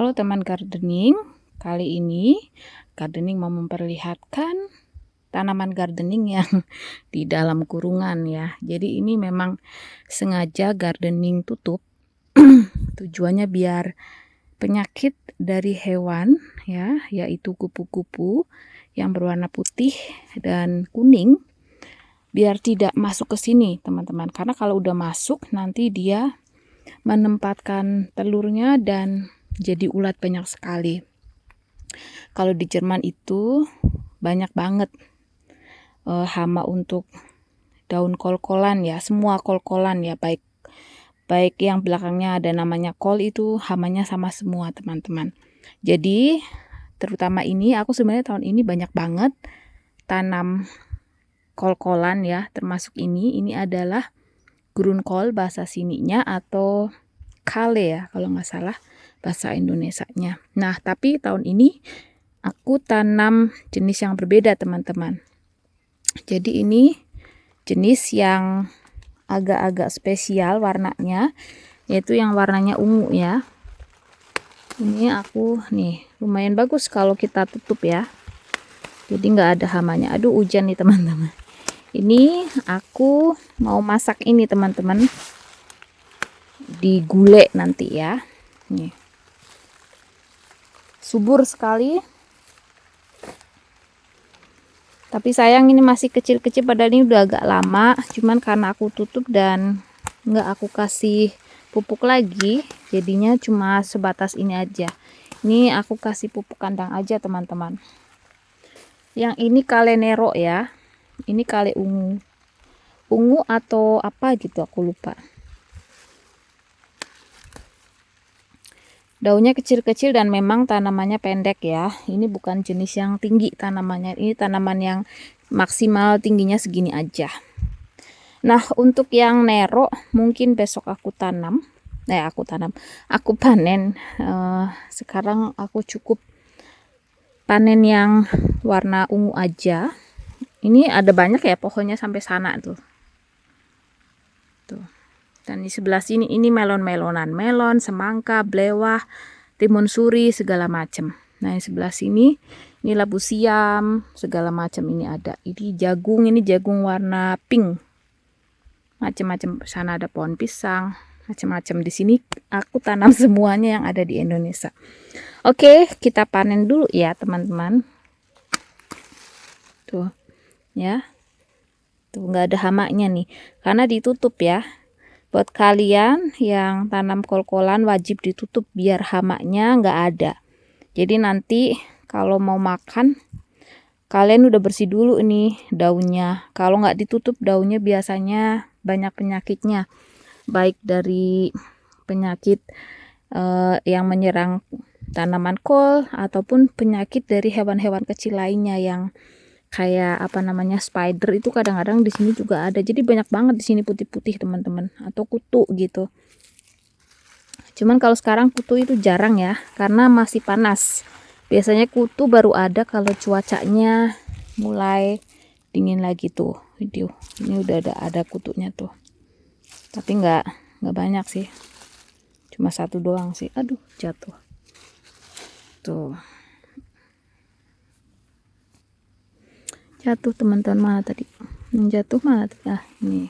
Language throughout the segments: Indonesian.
Halo teman gardening, kali ini gardening mau memperlihatkan tanaman gardening yang di dalam kurungan ya. Jadi ini memang sengaja gardening tutup. Tujuannya biar penyakit dari hewan ya, yaitu kupu-kupu yang berwarna putih dan kuning biar tidak masuk ke sini teman-teman. Karena kalau udah masuk nanti dia menempatkan telurnya dan jadi ulat banyak sekali. Kalau di Jerman itu banyak banget hama untuk daun kol-kolan ya, semua kol-kolan ya, baik yang belakangnya ada namanya kol itu hamanya sama semua teman-teman. Jadi terutama ini aku sebenarnya tahun ini banyak banget tanam kol-kolan ya, termasuk ini adalah Grunkohl bahasa sininya atau kale ya kalau nggak salah bahasa Indonesianya. Nah tapi tahun ini aku tanam jenis yang berbeda teman-teman. Jadi ini jenis yang agak-agak spesial warnanya, yaitu yang warnanya ungu ya. Ini aku nih lumayan bagus kalau kita tutup ya, jadi nggak ada hamanya. Aduh hujan nih teman-teman. Ini aku mau masak ini teman-teman, digulai nanti ya. Nih subur sekali, tapi sayang ini masih kecil-kecil, padahal ini udah agak lama, cuman karena aku tutup dan nggak aku kasih pupuk lagi, jadinya cuma sebatas ini aja. Ini aku kasih pupuk kandang aja teman-teman. Yang ini kale nero ya, ini kale ungu atau apa gitu aku lupa. Daunnya kecil-kecil dan memang tanamannya pendek ya. Ini bukan jenis yang tinggi tanamannya. Ini tanaman yang maksimal tingginya segini aja. Nah, untuk yang nero mungkin besok aku tanam. Aku panen. Sekarang aku cukup panen yang warna ungu aja. Ini ada banyak ya, pohonnya sampai sana tuh. Tuh. Dan di sebelah sini ini melon-melonan, melon, semangka, belewah, timun suri, segala macam. Nah, di sebelah sini ini labu siam, segala macam ini ada. Ini jagung warna pink. Macam-macam. Sana ada pohon pisang, macam-macam. Di sini aku tanam semuanya yang ada di Indonesia. Oke, kita panen dulu ya, teman-teman. Tuh. Ya. Tuh nggak ada hamanya nih, karena ditutup ya. Buat kalian yang tanam kol-kolan wajib ditutup biar hamanya nggak ada. Jadi nanti kalau mau makan kalian udah bersih dulu nih daunnya. Kalau nggak ditutup daunnya biasanya banyak penyakitnya, baik dari penyakit yang menyerang tanaman kol ataupun penyakit dari hewan-hewan kecil lainnya yang kayak spider itu kadang-kadang di sini juga ada. Jadi banyak banget di sini putih-putih teman-teman, atau kutu gitu. Cuman kalau sekarang kutu itu jarang ya, karena masih panas. Biasanya kutu baru ada kalau cuacanya mulai dingin lagi tuh. Ini udah ada kutunya tuh. Tapi nggak banyak sih. Cuma satu doang sih. Aduh, jatuh. Tuh. Jatuh teman-teman, mana tadi yang jatuh, mana tadi? Ini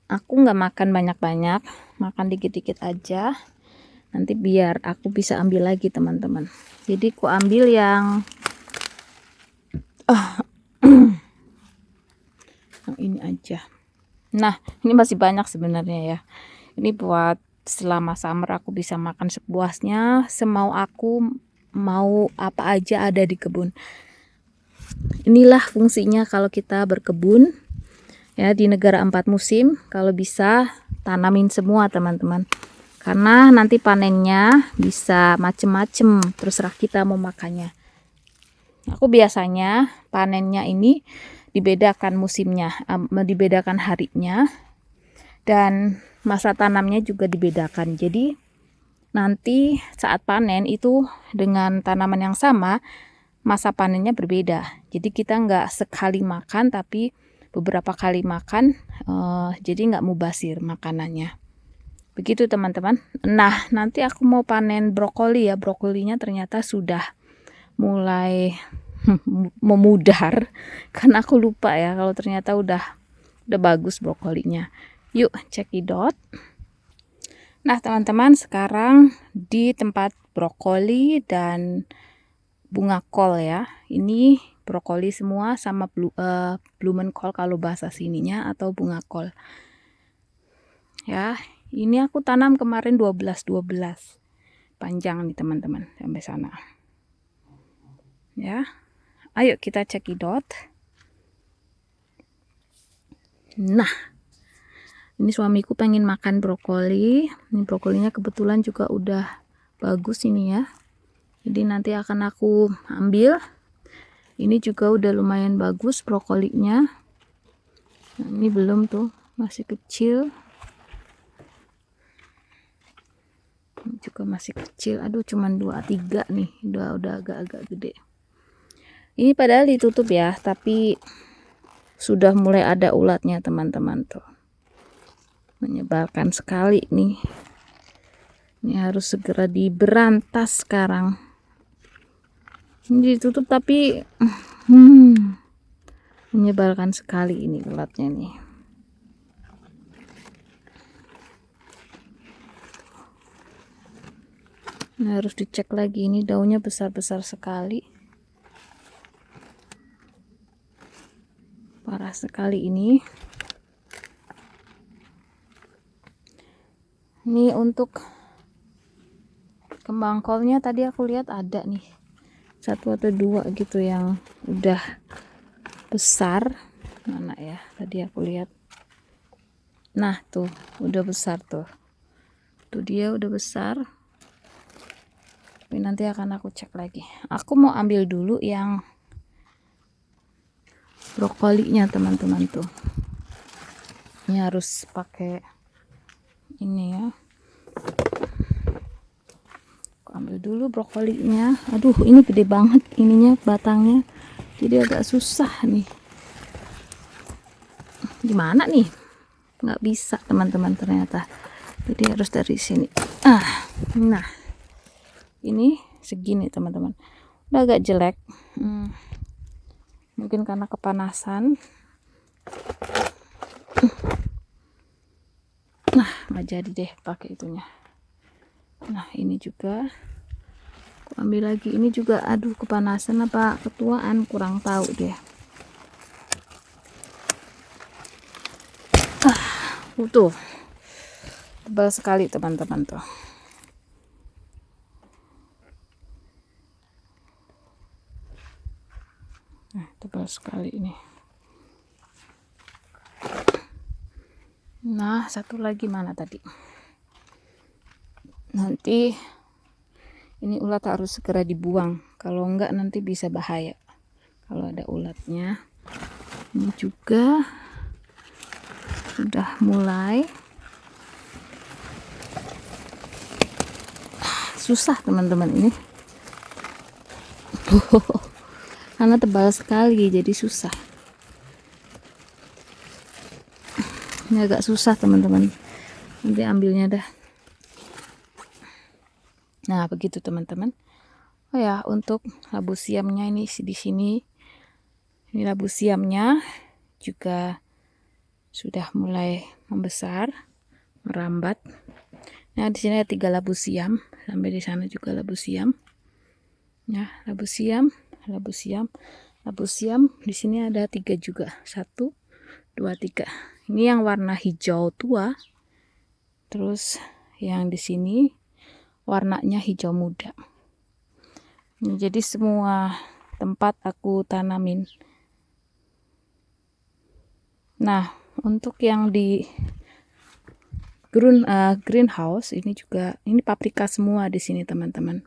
aku nggak makan banyak-banyak, makan dikit-dikit aja nanti biar aku bisa ambil lagi teman-teman. Jadi aku ambil yang yang ini aja. Nah, ini masih banyak sebenarnya ya. Ini buat selama summer aku bisa makan sepuasnya, semau aku, mau apa aja ada di kebun. Inilah fungsinya kalau kita berkebun ya di negara 4 musim. Kalau bisa tanamin semua teman-teman, karena nanti panennya bisa macem-macem, terserah kita mau makannya. Aku biasanya panennya ini dibedakan musimnya, dibedakan harinya, dan masa tanamnya juga dibedakan. Jadi nanti saat panen itu dengan tanaman yang sama, masa panennya berbeda. Jadi kita nggak sekali makan tapi beberapa kali makan, jadi nggak mubazir makanannya. Begitu teman-teman. Nah, nanti aku mau panen brokoli ya. Brokolinya ternyata sudah mulai memudar karena aku lupa ya kalau ternyata udah bagus brokolinya. Yuk cekidot. Nah teman-teman, sekarang di tempat brokoli dan bunga kol ya. Ini brokoli semua sama blumenkol kalau bahasa sininya, atau bunga kol. Ya, ini aku tanam kemarin 12 panjang nih teman-teman sampai sana. Ya. Ayo kita cekidot. Nah, ini suamiku pengen makan brokoli. Ini brokolinya kebetulan juga udah bagus ini ya. Jadi nanti akan aku ambil. Ini juga udah lumayan bagus brokolinya. Nah, ini belum tuh, masih kecil. Ini juga masih kecil. Aduh, cuman 2-3 nih. Udah agak-agak gede. Ini padahal ditutup ya, tapi sudah mulai ada ulatnya teman-teman tuh. Menyebalkan sekali nih. Ini harus segera diberantas sekarang. Ini ditutup tapi menyebalkan sekali ini ulatnya nih. Nah, harus dicek lagi, ini daunnya besar-besar sekali. Parah sekali ini. Ini untuk kembang kolnya tadi aku lihat ada nih 1 atau 2 gitu yang udah besar. Mana ya, tadi aku lihat. Nah tuh udah besar tuh. Tuh dia udah besar. Tapi nanti akan aku cek lagi. Aku mau ambil dulu yang brokolinya teman-teman tuh. Ini harus pakai ini ya. Aku ambil dulu brokolinya. Aduh, ini gede banget ininya, batangnya. Jadi agak susah nih. Gimana nih? Nggak bisa teman-teman ternyata. Jadi harus dari sini. Nah, ini segini teman-teman. Udah agak jelek. Mungkin karena kepanasan. Nah, nggak jadi deh pakai itunya. Nah, ini juga aku ambil lagi. Ini juga aduh kepanasan apa ketuaan, kurang tahu deh. Tuh tebal sekali teman-teman tuh. Nah, tebal sekali ini. Nah, satu lagi mana tadi? Nanti ini ulat harus segera dibuang. Kalau enggak nanti bisa bahaya. Kalau ada ulatnya. Ini juga sudah mulai susah teman-teman ini. Karena tebal sekali jadi susah. Ini agak susah teman-teman. Nanti ambilnya dah. Nah, begitu teman-teman. Oh ya, untuk labu siamnya ini di sini. Ini labu siamnya juga sudah mulai membesar, merambat. Nah, di sini ada 3 labu siam, sampai di sana juga labu siam. Ya, labu siam. Labu siam di sini ada 3 juga. 1, 2, 3. Ini yang warna hijau tua. Terus yang di sini warnanya hijau muda. Jadi semua tempat aku tanamin. Nah, untuk yang di greenhouse ini juga, ini paprika semua di sini teman-teman.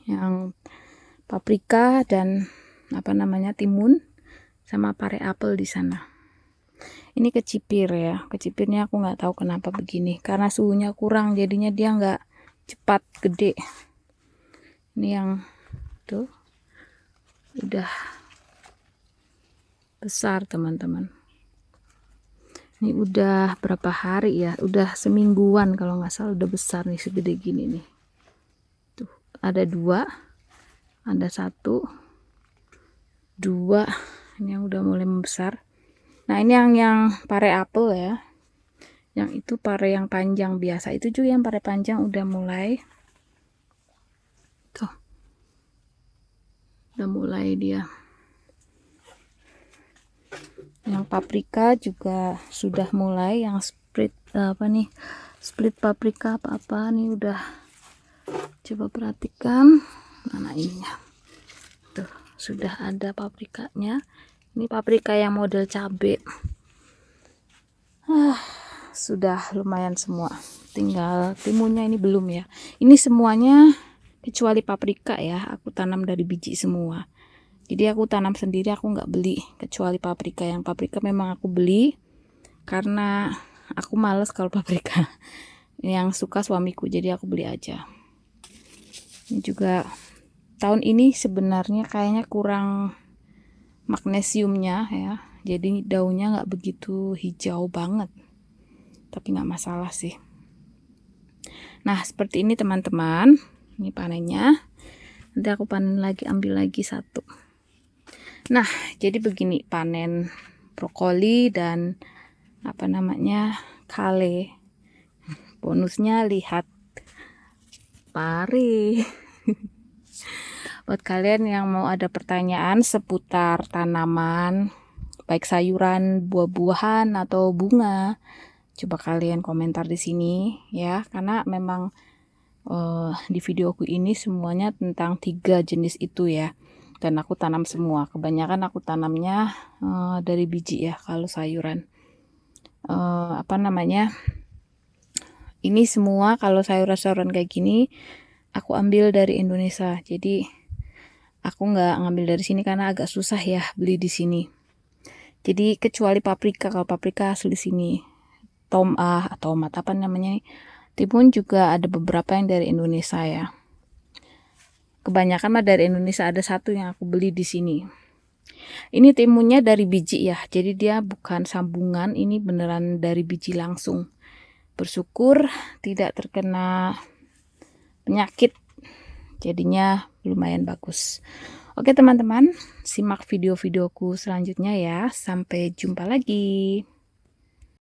Yang paprika dan timun sama pare apel di sana. Ini kecipir ya, kecipirnya aku nggak tahu kenapa begini, karena suhunya kurang jadinya dia nggak cepat gede. Ini yang tuh udah besar teman-teman. Ini udah berapa hari ya? Udah semingguan kalau nggak salah, udah besar nih segede gini nih. Tuh, ada 2, ada 1, 2. Ini yang udah mulai membesar. Nah, ini yang pare apel ya. Yang itu pare yang panjang biasa. Itu juga yang pare panjang udah mulai. Tuh. Udah mulai dia. Yang paprika juga sudah mulai, yang split split paprika apa nih udah. Coba perhatikan mana ininya. Tuh, sudah ada paprikanya. Ini paprika yang model cabe. Sudah lumayan semua. Tinggal timunnya ini belum ya. Ini semuanya kecuali paprika ya, aku tanam dari biji semua. Jadi aku tanam sendiri, aku nggak beli, kecuali paprika. Yang paprika memang aku beli karena aku males kalau paprika. Yang suka suamiku, jadi aku beli aja. Ini juga tahun ini sebenarnya kayaknya kurang magnesiumnya ya, jadi daunnya nggak begitu hijau banget, tapi nggak masalah sih. Nah, seperti ini teman-teman, ini panennya. Nanti aku panen lagi, ambil lagi 1. Nah, jadi begini panen brokoli dan kale. Bonusnya lihat pare. Buat kalian yang mau ada pertanyaan seputar tanaman, baik sayuran, buah-buahan atau bunga, coba kalian komentar di sini ya, karena memang di videoku ini semuanya tentang 3 jenis itu ya, dan aku tanam semua. Kebanyakan aku tanamnya dari biji ya kalau sayuran. Ini semua kalau sayuran-sayuran kayak gini aku ambil dari Indonesia. Jadi aku nggak ngambil dari sini karena agak susah ya beli di sini. Jadi kecuali paprika, kalau paprika asli sini. Tomat timun juga ada beberapa yang dari Indonesia ya. Kebanyakan mah dari Indonesia, ada 1 yang aku beli di sini. Ini timunnya dari biji ya, jadi dia bukan sambungan, ini beneran dari biji langsung. Bersyukur tidak terkena penyakit, jadinya lumayan bagus. Oke teman-teman, simak video-videoku selanjutnya ya. Sampai jumpa lagi.